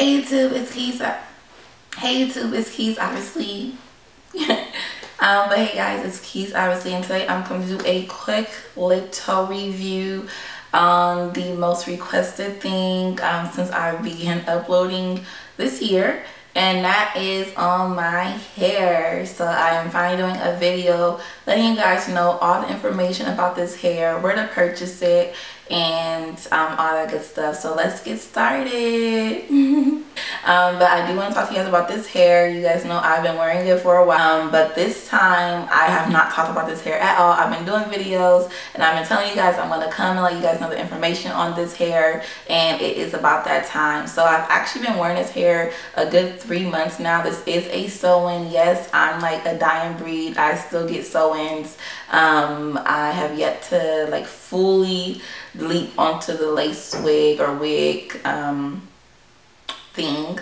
Hey YouTube, it's Keys. Hey YouTube, it's Keys, obviously. But hey guys, it's Keys, obviously, and today I'm going to do a quick little review on the most requested thing since I began uploading this year, and that is on my hair. So I am finally doing a video letting you guys know all the information about this hair, where to purchase it, and all that good stuff. So let's get started. But I do want to talk to you guys about this hair. You guys know I've been wearing it for a while, but this time I have not talked about this hair at all. I've been doing videos and I've been telling you guys I'm going to come and let you guys know the information on this hair, and it is about that time. So I've actually been wearing this hair a good 3 months now. This is a sew-in. Yes, I'm like a dying breed. I still get sew-ins. I have yet to like fully leap onto the lace wig or wig thing.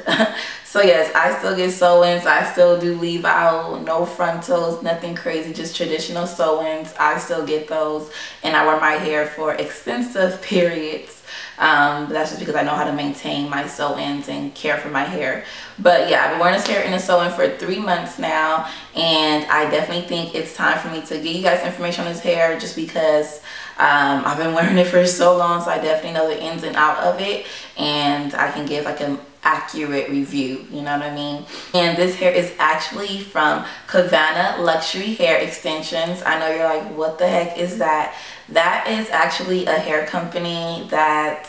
So yes, I still get sew-ins. I still do leave out, no frontals, nothing crazy, just traditional sew-ins. I still get those, and I wear my hair for extensive periods. But that's just because I know how to maintain my sew-ins and care for my hair. But yeah, I've been wearing this hair in a sew-in for 3 months now, and I definitely think it's time for me to give you guys information on this hair, just because I've been wearing it for so long, so I definitely know the ins and out of it, and I can give like an accurate review, you know what I mean? And this hair is actually from Kavana Luxury Hair Extensions. I know you're like, what the heck is that? That is actually a hair company that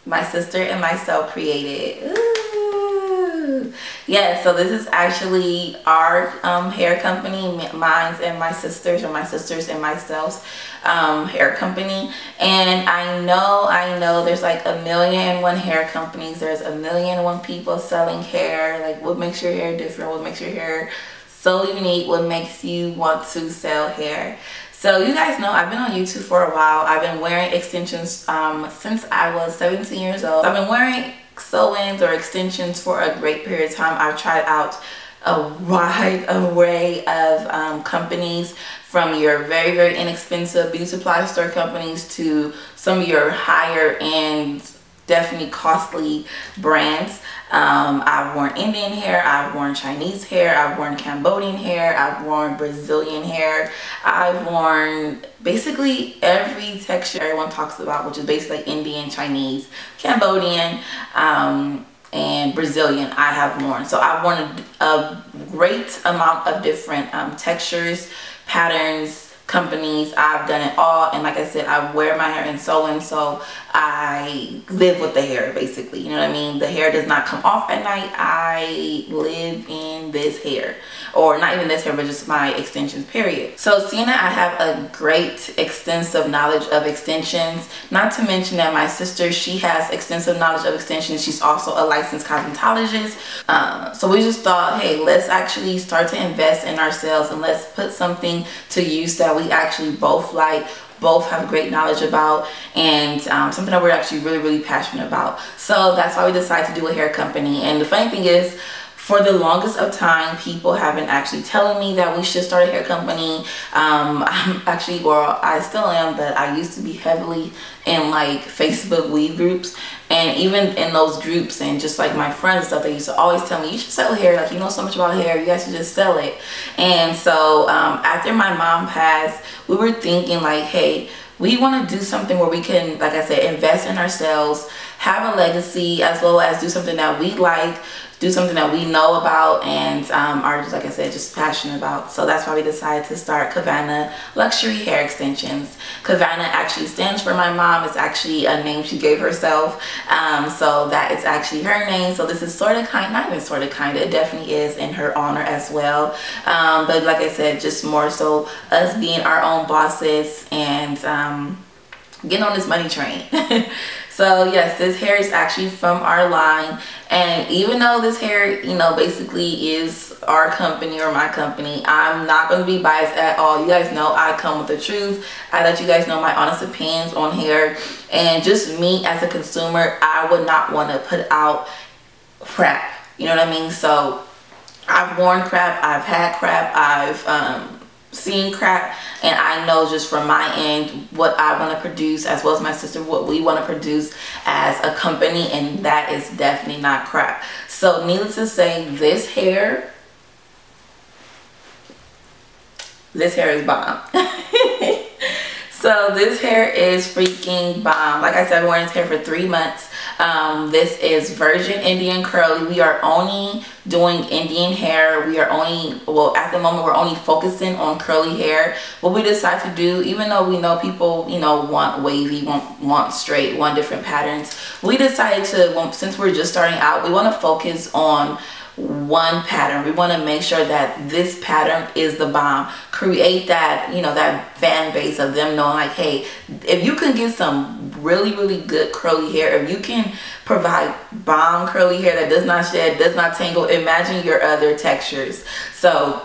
my sister and myself created. Ooh. Yeah, so this is actually our hair company, mine's and my sister's, or my sister's and myself's hair company. And I know there's like 1,000,001 hair companies. There's 1,000,001 people selling hair. Like, what makes your hair different? What makes your hair so unique? What makes you want to sell hair? So you guys know I've been on YouTube for a while. I've been wearing extensions since I was 17 years old. I've been wearing sew-ins or extensions for a great period of time. I've tried out a wide array of companies, from your very, very inexpensive beauty supply store companies to some of your higher end, definitely costly brands. I've worn Indian hair, I've worn Chinese hair, I've worn Cambodian hair, I've worn Brazilian hair, I've worn basically every texture everyone talks about, which is basically like Indian, Chinese, Cambodian, and Brazilian. I have worn. So I've worn a great amount of different textures, patterns, companies. I've done it all, and like I said, I wear my hair in sew-in, so I live with the hair basically, you know what I mean? The hair does not come off at night. I live in this hair, or not even this hair, but just my extensions, period. So seeing that I have a great extensive knowledge of extensions, not to mention that my sister, she has extensive knowledge of extensions. She's also a licensed cosmetologist. So we just thought, hey, let's actually start to invest in ourselves, and let's put something to use that we actually both like, both have great knowledge about, and something that we're actually really, really passionate about. So that's why we decided to do a hair company. And the funny thing is, for the longest of time, people have been actually telling me that we should start a hair company. I'm actually, well, I still am, but I used to be heavily in like Facebook weave groups, and even in those groups and just like my friends and stuff, they used to always tell me, you should sell hair, like, you know so much about hair, you guys should just sell it. And so after my mom passed, we were thinking like, hey, we want to do something where we can, like I said, invest in ourselves, have a legacy, as well as do something that we like, do something that we know about, and are just, like I said, just passionate about. So that's why we decided to start Kavana Luxury Hair Extensions. Kavana actually stands for my mom. It's actually a name she gave herself, so that is actually her name. So this is sort of kind, not even sort of kind, it definitely is in her honor as well. But like I said, just more so us being our own bosses and getting on this money train. So yes, this hair is actually from our line, and even though this hair, you know, basically is our company or my company, I'm not going to be biased at all. You guys know I come with the truth. I let you guys know my honest opinions on hair, and just me as a consumer, I would not want to put out crap, you know what I mean? So I've worn crap, I've had crap, I've seeing crap, and I know just from my end what I want to produce, as well as my sister, what we want to produce as a company, and that is definitely not crap. So needless to say, this hair is bomb. So this hair is freaking bomb. Like I said, I've been wearing this hair for 3 months. This is Virgin Indian Curly. We are only doing Indian hair. We are only, well, at the moment, we're only focusing on curly hair. What we decide to do, even though we know people, you know, want wavy, want straight, want different patterns, we decided to, since we're just starting out, we want to focus on one pattern. We want to make sure that this pattern is the bomb. Create that, you know, that fan base of them knowing like, hey, if you can get some really good curly hair, if you can provide bomb curly hair that does not shed, does not tangle, imagine your other textures. So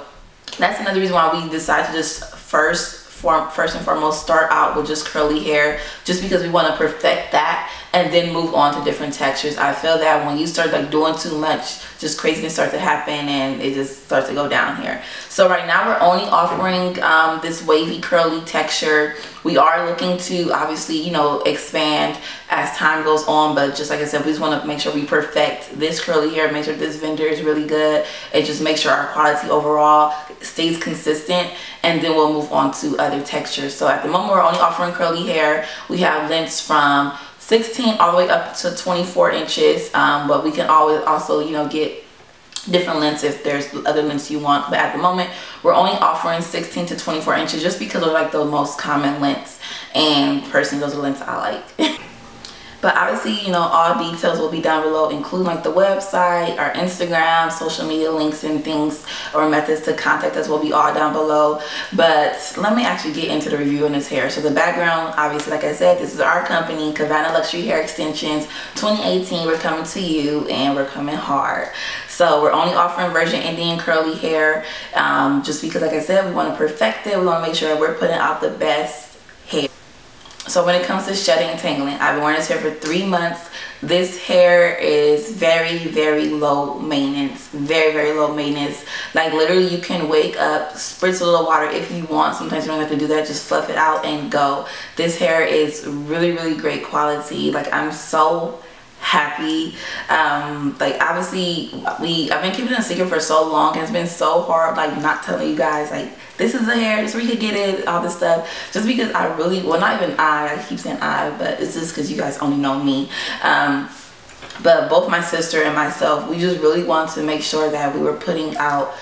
that's another reason why we decided to just first and foremost start out with just curly hair, just because we want to perfect that and then move on to different textures. I feel that when you start like doing too much, just craziness starts to happen and it just starts to go down here. So right now we're only offering this wavy curly texture. We are looking to obviously, you know, expand as time goes on, but just like I said, we just want to make sure we perfect this curly hair, make sure this vendor is really good, and just make sure our quality overall stays consistent, and then we'll move on to other textures. So at the moment, we're only offering curly hair. We have lengths from 16 all the way up to 24 inches, but we can always also, you know, get different lengths if there's other lengths you want. But at the moment, we're only offering 16 to 24 inches just because they're like the most common lengths, and personally those are lengths I like. But obviously, you know, all details will be down below, including like the website, our Instagram, social media links and things, or methods to contact us will be all down below. But let me actually get into the review on this hair. So the background, obviously, like I said, this is our company, Kavana Luxury Hair Extensions 2018. We're coming to you and we're coming hard. So we're only offering Virgin Indian curly hair, just because, like I said, we want to perfect it. We want to make sure that we're putting out the best hair. So when it comes to shedding and tangling, I've been wearing this hair for 3 months. This hair is very low maintenance, very low maintenance. Like literally you can wake up, spritz a little water if you want. Sometimes you don't have to do that, just fluff it out and go. This hair is really great quality. Like I'm so happy. Like obviously I've been keeping it a secret for so long, and it's been so hard like not telling you guys like this is the hair, this is where you could get it, all this stuff, just because I really, well, not even I keep saying I, but it's just because you guys only know me. But both my sister and myself, we just really want to make sure that we were putting it out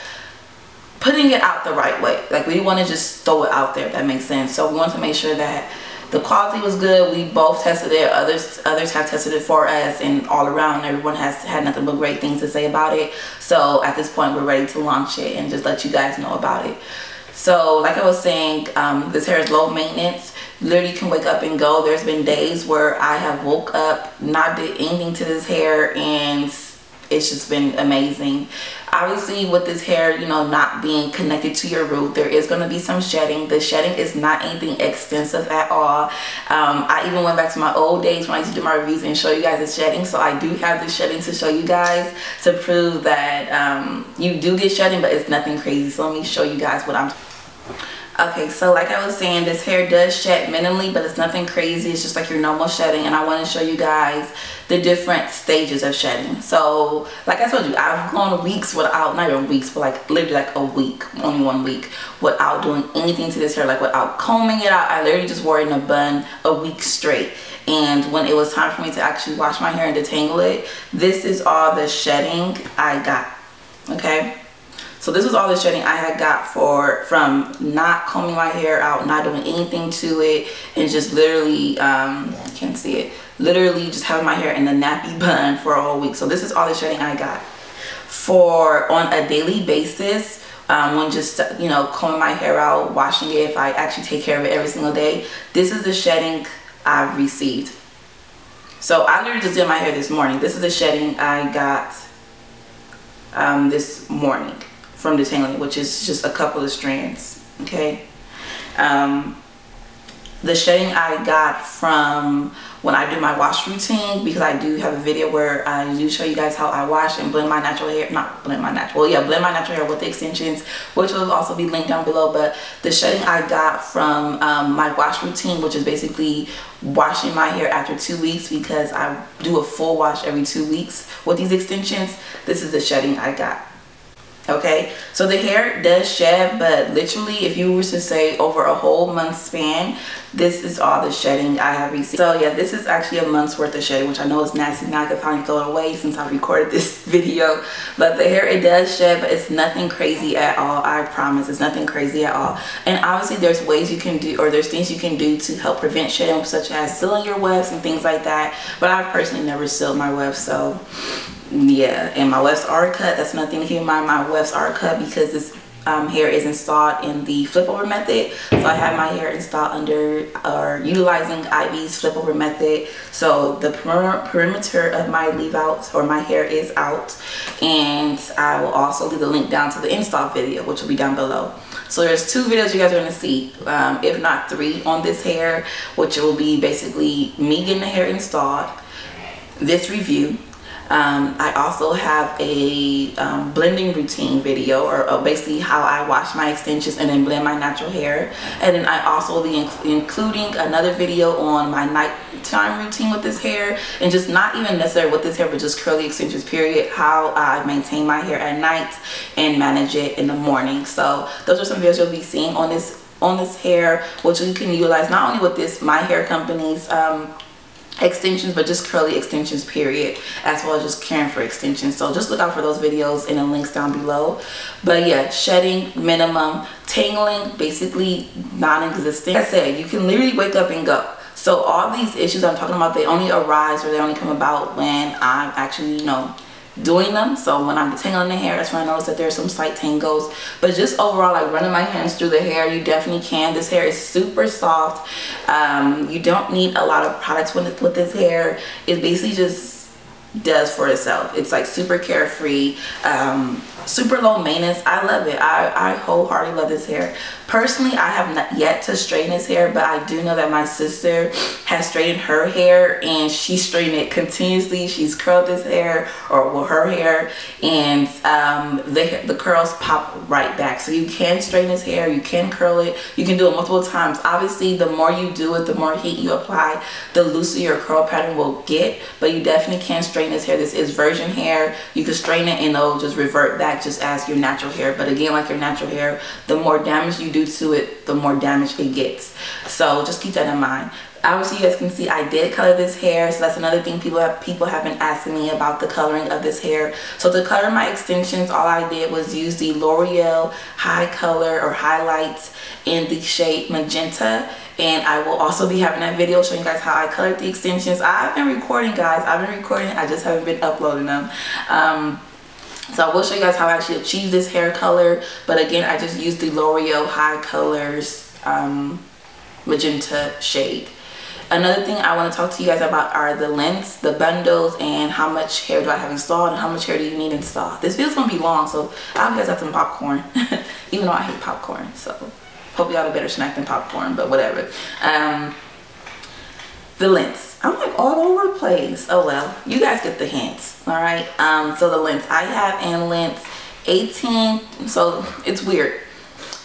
the right way. Like we didn't want to just throw it out there, if that makes sense. So we want to make sure that the quality was good. We both tested it. Others have tested it for us, and all around everyone has had nothing but great things to say about it. So at this point, we're ready to launch it and just let you guys know about it. So like I was saying, this hair is low maintenance. Literally, you can wake up and go. There's been days where I have woke up, not did anything to this hair, and it's just been amazing. Obviously with this hair, you know, not being connected to your root, there is going to be some shedding. The shedding is not anything extensive at all. I even went back to my old days when I used to do my reviews and show you guys the shedding. So I do have the shedding to show you guys to prove that you do get shedding, but it's nothing crazy. So let me show you guys what I'm. Okay, so like I was saying, this hair does shed minimally, but it's nothing crazy. It's just like your normal shedding, and I want to show you guys the different stages of shedding. So like I told you, I've gone weeks without, not even weeks, but like literally like a week, only 1 week, without doing anything to this hair, like without combing it out. I literally just wore it in a bun a week straight. And when it was time for me to actually wash my hair and detangle it, this is all the shedding I got. Okay, so this was all the shedding I had got from not combing my hair out, not doing anything to it, and just literally, you can't see it, literally just having my hair in a nappy bun for a whole week. So this is all the shedding I got. On a daily basis, when just, you know, combing my hair out, washing it, if I actually take care of it every single day, this is the shedding I've received. So I literally just did my hair this morning. This is the shedding I got this morning from detangling, which is just a couple of strands. Okay, the shedding I got from when I do my wash routine, because I do have a video where I do show you guys how I wash and blend my natural hair, not blend my natural, well yeah, blend my natural hair with the extensions, which will also be linked down below. But the shedding I got from my wash routine, which is basically washing my hair after 2 weeks, because I do a full wash every 2 weeks with these extensions, this is the shedding I got. Okay, so the hair does shed, but literally if you were to say over a whole month span, this is all the shedding I have received. So yeah, this is actually a month's worth of shedding, which I know is nasty. Now I can finally throw it away since I recorded this video. But the hair, it does shed, but it's nothing crazy at all. I promise, it's nothing crazy at all. And obviously there's ways you can do, or there's things you can do to help prevent shedding, such as sealing your wefts and things like that. But I've personally never sealed my wefts, so yeah. And my wefts are cut. That's another thing to keep in mind. My wefts are cut because this hair is installed in the flip over method. So I have my hair installed under or utilizing Ivy's flip over method. So the perimeter of my leave out or my hair is out. And I will also leave the link down to the install video, which will be down below. So there's 2 videos you guys are going to see, if not 3, on this hair, which will be basically me getting the hair installed, this review. I also have a blending routine video, or basically how I wash my extensions and then blend my natural hair. And then I also will be including another video on my nighttime routine with this hair, and just not even necessarily with this hair, but just curly extensions period, how I maintain my hair at night and manage it in the morning. So those are some videos you'll be seeing on this hair, which you can utilize not only with this my hair company's extensions, but just curly extensions period, as well as just caring for extensions. So just look out for those videos in the links down below. But yeah, shedding minimum, tangling basically non-existent. Like I said, you can literally wake up and go. So all these issues I'm talking about, they only arise, or they only come about when I'm actually, you know, doing them. So when I'm detangling the hair, that's when I notice that there's some slight tangles. But just overall, like running my hands through the hair, you definitely can. This hair is super soft. You don't need a lot of products with this hair. It basically just does for itself. It's like super carefree, super low maintenance. I love it. I wholeheartedly love this hair. Personally, I have not yet to straighten this hair, but I do know that my sister has straightened her hair, and she straightened it continuously. She's curled this hair, or well, her hair, and the curls pop right back. So you can straighten this hair, you can curl it, you can do it multiple times. Obviously, the more you do it, the more heat you apply, the looser your curl pattern will get, but you definitely can straighten this hair. This is virgin hair. You can straighten it and it'll just revert back just as your natural hair. But again, like your natural hair, the more damage you do to it, the more damage it gets. So just keep that in mind. Obviously, you guys can see I did color this hair, so that's another thing people have been asking me about, the coloring of this hair. So to color my extensions, all I did was use the L'Oreal HiColor or highlights in the shade Magenta. And I will also be having that video showing you guys how I colored the extensions. I've been recording, guys. I've been recording. I just haven't been uploading them. So I will show you guys how I actually achieved this hair color. But again, I just used the L'Oreal HiColor's Magenta shade. Another thing I want to talk to you guys about are the lengths, the bundles, and how much hair do I have installed, and how much hair do you need installed. This video's going to be long, so I hope you guys have some popcorn. Even though I hate popcorn, so hope y'all have a better snack than popcorn, but whatever. The lengths. I'm like all over the place. Oh well, you guys get the hints. All right. So the lengths I have in lengths 18. So it's weird.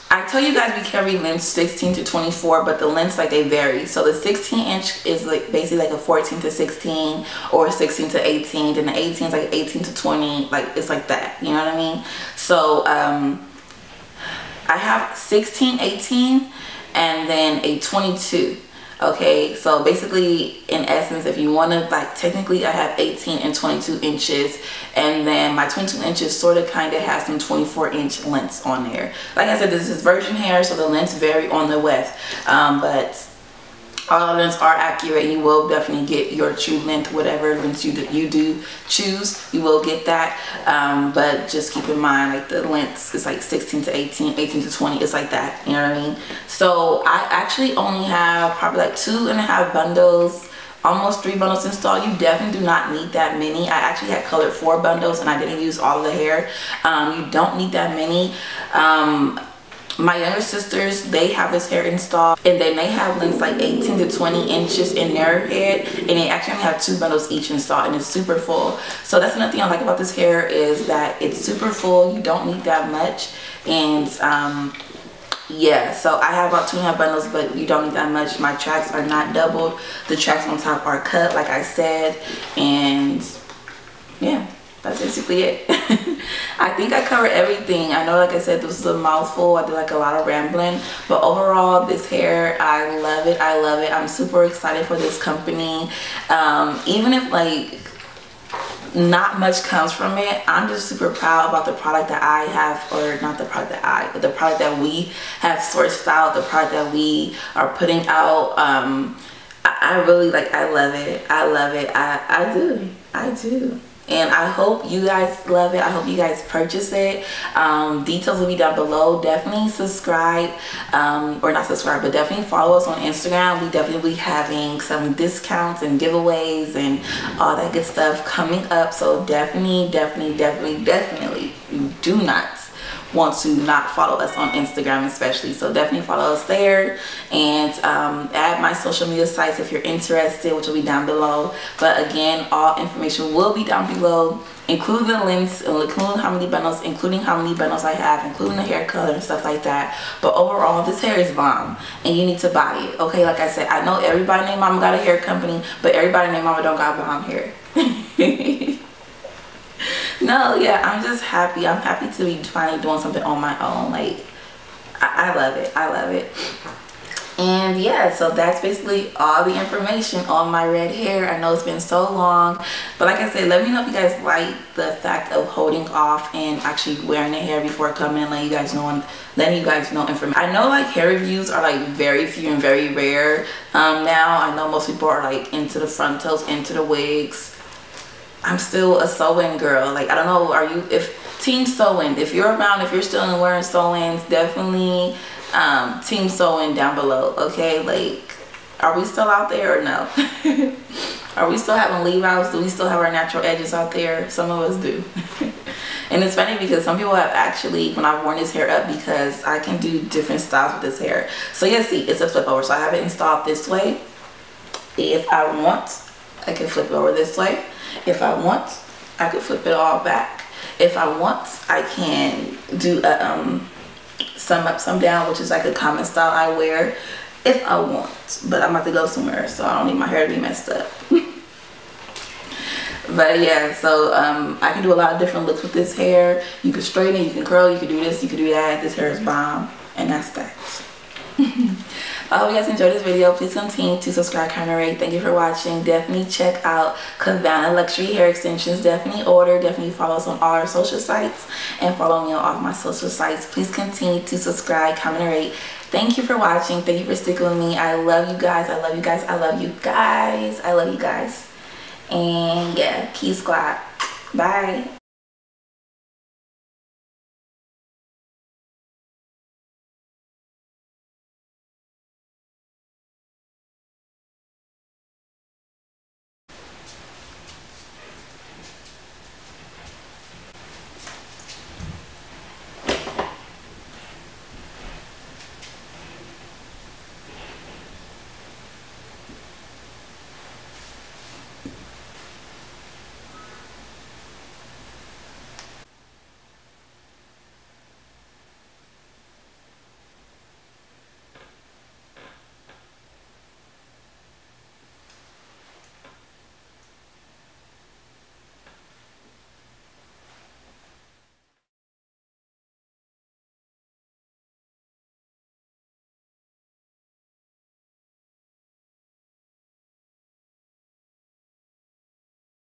I tell you guys we carry lengths 16 to 24, but the lengths, like, they vary. So the 16-inch is like basically like a 14 to 16 or 16 to 18. Then the 18 is like 18 to 20. Like, it's like that. You know what I mean? So I have 16, 18, and then a 22. Okay, so basically, in essence, if you want to, like, technically I have 18 and 22 inches, and then my 22 inches sort of kind of has some 24-inch lengths on there. Like I said, this is virgin hair, so the lengths vary on the weft, but all the lengths are accurate. You will definitely get your true length, whatever lengths you do choose, you will get that. But just keep in mind, like, the lengths is like 16 to 18, 18 to 20, it's like that, you know what I mean? So I actually only have probably like 2.5 bundles, almost 3 bundles installed. You definitely do not need that many. I actually had colored 4 bundles and I didn't use all of the hair. You don't need that many. my younger sisters, they have this hair installed, and then they have lengths like 18 to 20 inches in their head, and they actually only have 2 bundles each installed, and it's super full. So that's another thing I like about this hair, is that it's super full. You don't need that much. And yeah, so I have about 2.5 bundles, but you don't need that much. My tracks are not doubled. The tracks on top are cut, like I said, and yeah, that's basically it. I think I covered everything. I know, like I said, this is a mouthful. I did like a lot of rambling, but overall, this hair, I love it. I love it. I'm super excited for this company. Even if like not much comes from it, I'm just super proud about the product that I have, or not the product that I, but the product that we have sourced out, the product that we are putting out. I really like, I love it. I love it. I do. And I hope you guys love it. I hope you guys purchase it. Details will be down below. Definitely subscribe, or not subscribe, but definitely follow us on Instagram. We definitely will be having some discounts and giveaways and all that good stuff coming up. So definitely you do not want to not follow us on Instagram, especially. So definitely follow us there, and add my social media sites if you're interested, which will be down below. But again, all information will be down below, including the links, including how many bundles, I have, including the hair color and stuff like that. But overall, this hair is bomb, and you need to buy it. Okay, like I said, I know everybody named Mama got a hair company, but everybody named Mama don't got bomb hair. No, yeah, I'm just happy. I'm happy to be finally doing something on my own. Like, I love it. I love it. And yeah, so that's basically all the information on my red hair. I know it's been so long, but like I said, let me know if you guys like the fact of holding off and actually wearing the hair before coming and letting you guys know information. I know like hair reviews are like very few and very rare now. I know most people are like into the frontals, into the wigs. I'm still a sew-in girl. Like, I don't know, are you, if team sew-in, if you're around, if you're still wearing sew-ins, definitely team sew-in down below. Okay, like, are we still out there or no? Are we still having leave-outs? Do we still have our natural edges out there? Some of us do. And it's funny because some people have actually, when I've worn this hair up, because I can do different styles with this hair. So yeah, see, it's a flip over. So I have it installed this way. If I want, I can flip it over this way. If I want, I could flip it all back. If I want, I can do a some up, some down, which is like a common style I wear if I want. But I'm about to go somewhere, so I don't need my hair to be messed up. But yeah, so I can do a lot of different looks with this hair. You can straighten it, you can curl, you can do this, you can do that. This hair is bomb, and that's that. I hope you guys enjoyed this video. Please continue to subscribe, comment, rate. Thank you for watching. Definitely check out Kavana luxury hair extensions. Definitely order. Definitely follow us on all our social sites, and follow me on all of my social sites. Please continue to subscribe, comment, and rate. Thank you for watching. Thank you for sticking with me. I love you guys. I love you guys. I love you guys. I love you guys. And yeah, Key Squad. Bye.